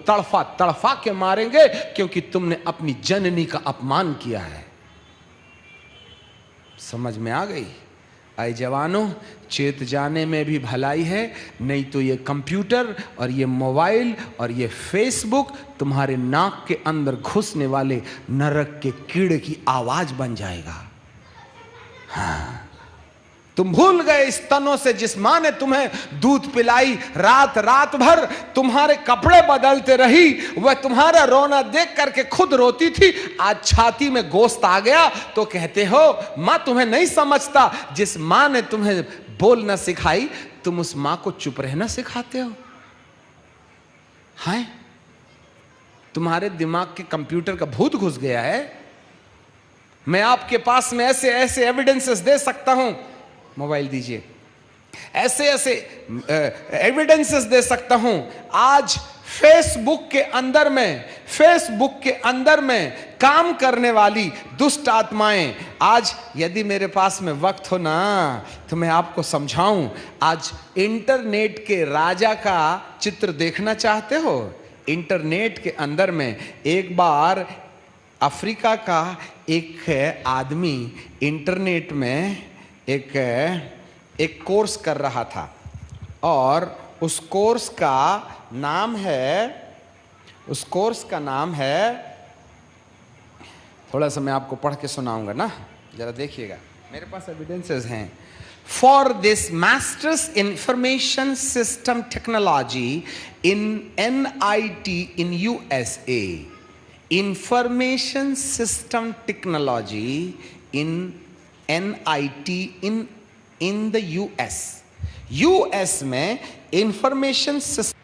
तड़फा तड़फा के मारेंगे, क्योंकि तुमने अपनी जननी का अपमान किया है। समझ में आ गई? आए जवानों, चेत जाने में भी भलाई है, नहीं तो ये कंप्यूटर और ये मोबाइल और ये फेसबुक तुम्हारे नाक के अंदर घुसने वाले नरक के कीड़े की आवाज बन जाएगा। हाँ, तुम भूल गए इस तनों से जिस मां ने तुम्हें दूध पिलाई, रात रात भर तुम्हारे कपड़े बदलते रही, वह तुम्हारा रोना देख करके खुद रोती थी। आज छाती में गोश्त आ गया तो कहते हो मां तुम्हें नहीं समझता। जिस मां ने तुम्हें बोलना सिखाई, तुम उस मां को चुप रहना सिखाते हो। हाय, तुम्हारे दिमाग के कंप्यूटर का भूत घुस गया है। मैं आपके पास में ऐसे ऐसे एविडेंसेस दे सकता हूं, मोबाइल दीजिए, ऐसे ऐसे एविडेंसेस दे सकता हूं। आज फेसबुक के अंदर में काम करने वाली दुष्ट आत्माएं, आज यदि मेरे पास में वक्त हो ना तो मैं आपको समझाऊं। आज इंटरनेट के राजा का चित्र देखना चाहते हो? इंटरनेट के अंदर में एक बार अफ्रीका का एक आदमी इंटरनेट में एक कोर्स कर रहा था, और उस कोर्स का नाम है, थोड़ा सा मैं आपको पढ़ के सुनाऊंगा ना, जरा देखिएगा, मेरे पास एविडेंसेस हैं। For this masters information system technology in NIT in USA, information system technology in NIT in the US में इंफॉर्मेशन सिस्टम।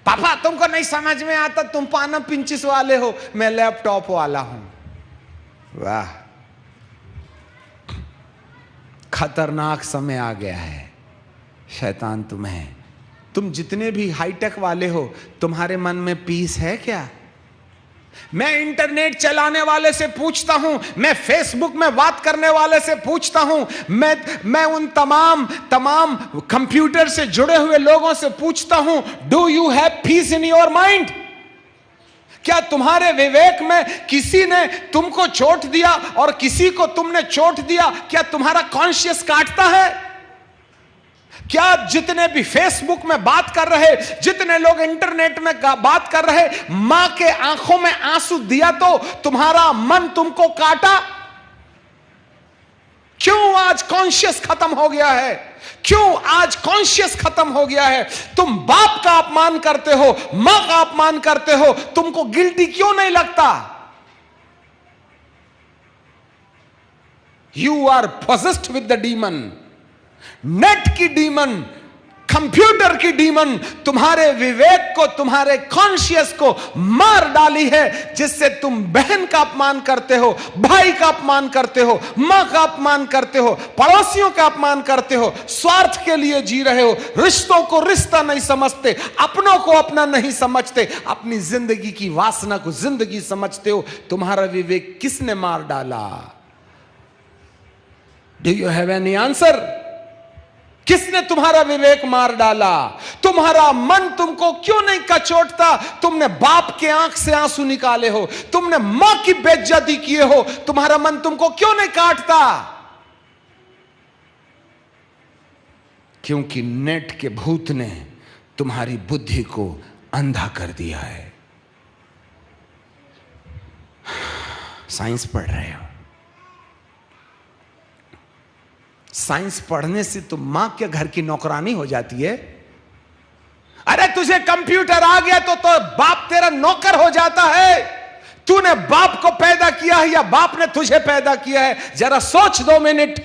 पापा तुमको नहीं समझ में आता, तुम पाना पिंचिस वाले हो, मैं लैपटॉप वाला हूं। वाह, खतरनाक समय आ गया है शैतान तुम्हें। तुम जितने भी हाईटेक वाले हो, तुम्हारे मन में पीस है क्या? मैं इंटरनेट चलाने वाले से पूछता हूं, मैं फेसबुक में बात करने वाले से पूछता हूं, मैं उन तमाम कंप्यूटर से जुड़े हुए लोगों से पूछता हूं, do you have piece in your mind? क्या तुम्हारे विवेक में किसी ने तुमको चोट दिया और किसी को तुमने चोट दिया? क्या तुम्हारा कॉन्शियस काटता है? क्या जितने भी फेसबुक में बात कर रहे, जितने लोग इंटरनेट में बात कर रहे, मां के आंखों में आंसू दिया तो तुम्हारा मन तुमको काटा? क्यों आज कॉन्शियस खत्म हो गया है? क्यों आज कॉन्शियस खत्म हो गया है? तुम बाप का अपमान करते हो, मां का अपमान करते हो, तुमको गिल्टी क्यों नहीं लगता? You are possessed with the demon. Net की डीमन, कंप्यूटर की डीमन तुम्हारे विवेक को, तुम्हारे कॉन्शियस को मार डाली है, जिससे तुम बहन का अपमान करते हो, भाई का अपमान करते हो, मां का अपमान करते हो, पड़ोसियों का अपमान करते हो, स्वार्थ के लिए जी रहे हो, रिश्तों को रिश्ता नहीं समझते, अपनों को अपना नहीं समझते, अपनी जिंदगी की वासना को जिंदगी समझते हो। तुम्हारा विवेक किसने मार डाला? Do you have any answer? किसने तुम्हारा विवेक मार डाला? तुम्हारा मन तुमको क्यों नहीं कचोटता? तुमने बाप के आंख से आंसू निकाले हो, तुमने मां की बेइज्जती किए हो, तुम्हारा मन तुमको क्यों नहीं काटता? क्योंकि नेट के भूत ने तुम्हारी बुद्धि को अंधा कर दिया है। साइंस पढ़ रहे हो, साइंस पढ़ने से तो मां के घर की नौकरानी हो जाती है। अरे तुझे कंप्यूटर आ गया तो बाप तेरा नौकर हो जाता है। तूने बाप को पैदा किया है या बाप ने तुझे पैदा किया है? जरा सोच 2 मिनट।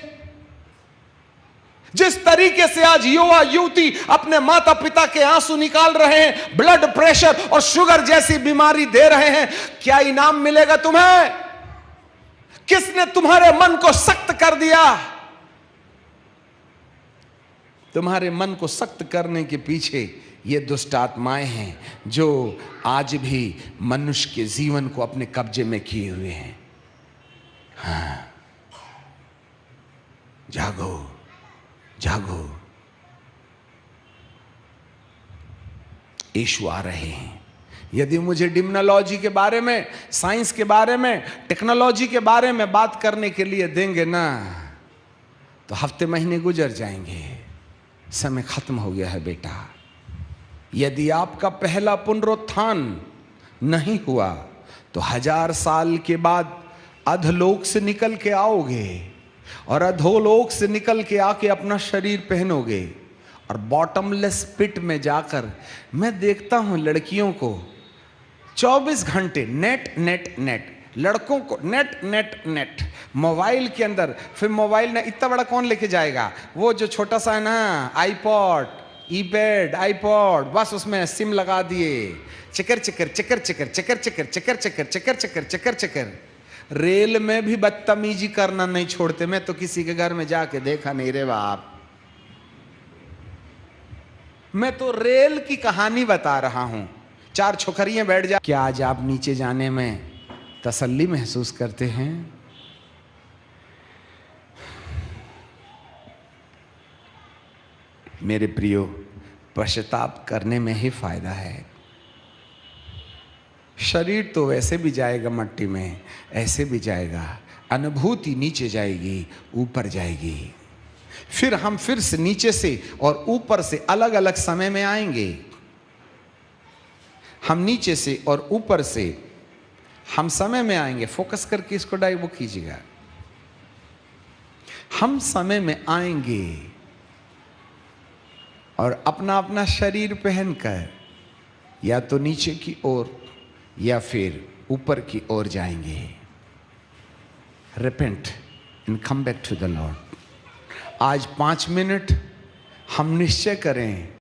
जिस तरीके से आज युवा युवती अपने माता पिता के आंसू निकाल रहे हैं, ब्लड प्रेशर और शुगर जैसी बीमारी दे रहे हैं, क्या इनाम मिलेगा तुम्हें? किसने तुम्हारे मन को सख्त कर दिया? तुम्हारे मन को सख्त करने के पीछे ये दुष्ट आत्माएं हैं जो आज भी मनुष्य के जीवन को अपने कब्जे में किए हुए हैं। हाँ, जागो जागो, यीशु आ रहे हैं, यदि मुझे डिम्नोलॉजी के बारे में, साइंस के बारे में, टेक्नोलॉजी के बारे में बात करने के लिए देंगे ना, तो हफ्ते महीने गुजर जाएंगे। समय खत्म हो गया है बेटा। यदि आपका पहला पुनरुत्थान नहीं हुआ तो 1000 साल के बाद अधलोक से निकल के आओगे और अधोलोक से निकल के आके अपना शरीर पहनोगे और बॉटमलेस पिट में जाकर, मैं देखता हूं लड़कियों को 24 घंटे नेट नेट नेट, लड़कों को नेट नेट नेट, मोबाइल के अंदर। फिर मोबाइल ना इतना बड़ा कौन लेके जाएगा, वो जो छोटा सा है ना आईपॉड, ईपैड, आईपॉड, बस उसमें सिम लगा दिए, चकर चकर चकर चकर चकर चकर चकर चकर चकर चकर चकर चकर। रेल में भी बदतमीजी करना नहीं छोड़ते। मैं तो किसी के घर में जाके देखा नहीं रे बाप। मैं तो रेल की कहानी बता रहा हूं। 4 छोकरियां बैठ जा। क्या आज आप नीचे जाने में तसल्ली महसूस करते हैं? मेरे प्रियो, पश्चाताप करने में ही फायदा है। शरीर तो वैसे भी जाएगा मट्टी में, ऐसे भी जाएगा। अनुभूति नीचे जाएगी, ऊपर जाएगी। फिर हम फिर से नीचे से और ऊपर से अलग अलग समय में आएंगे। हम नीचे से और ऊपर से हम समय में आएंगे। फोकस करके इसको वो कीजिएगा। हम समय में आएंगे और अपना अपना शरीर पहनकर या तो नीचे की ओर या फिर ऊपर की ओर जाएंगे। Repent and come back to the lord. आज 5 मिनट हम निश्चय करें